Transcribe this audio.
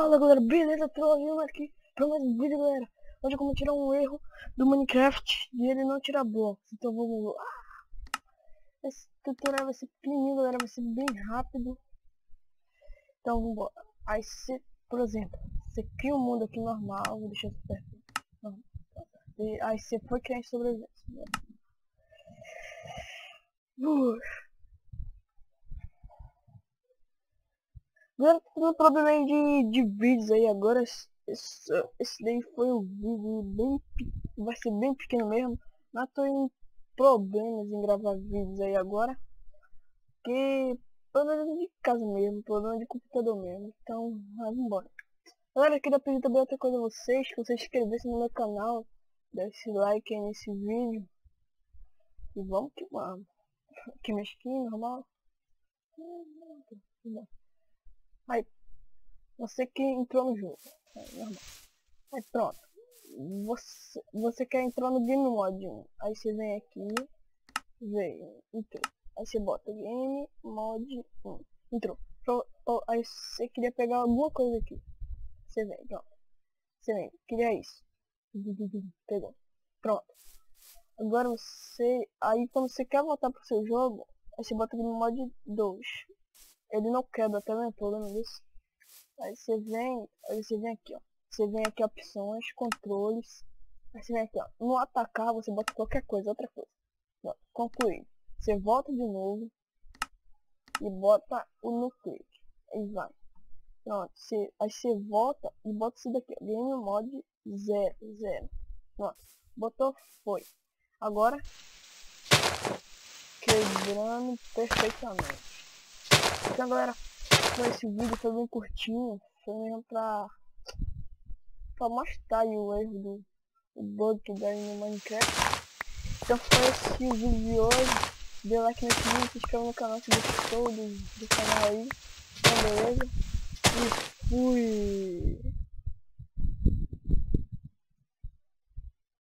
Fala galera, beleza? Tô vindo aqui pra mais um vídeo, galera. Hoje como tirar um erro do Minecraft e ele não tira blocos. Então vamos lá. Esse tutorial vai ser pequenininho, galera, vai ser bem rápido. Então vamos embora. Aí você, por exemplo, você cria um mundo aqui normal, vou deixar isso perto. E aí você foi criar em sobrevivência. Galera, tô tendo problema aí de vídeos aí agora. Esse daí foi um vídeo bem vai ser bem pequeno mesmo, mas tô em problemas em gravar vídeos aí agora, que problema de casa mesmo, problema de computador mesmo, então vamos embora. Galera, eu queria pedir também outra coisa a vocês, que vocês se inscrevessem no meu canal, deixe like aí nesse vídeo, e vamos que vamos. Aqui minha skin, normal. Aí, você que entrou no jogo, normal. Aí pronto. Você quer entrar no Game Mode 1, aí você vem aqui, entrou. Aí você bota Game Mode 1, entrou. Aí você queria pegar alguma coisa aqui, você vem, pronto. Você vem, queria isso, pegou, pronto. Agora aí quando você quer voltar pro seu jogo, aí você bota Game Mode 2. Ele não quebra, tá vendo o problema disso? Aí você vem aqui, ó. Você vem aqui, opções, controles. Aí você vem aqui, ó. No atacar, você bota qualquer coisa, outra coisa. Pronto, concluir. Você volta de novo. E bota o no clique. Aí vai. Pronto, aí você volta e bota isso daqui, ó. Game Mode 0. Pronto, botou, foi. Agora, quebrando perfeitamente. Então, galera, esse vídeo foi bem curtinho. Foi mesmo pra mostrar aí o erro do bug que dá no Minecraft. Então foi esse o vídeo de hoje. Dê like nesse vídeo, se inscreva no canal se gostou do canal aí. Então beleza? E fui!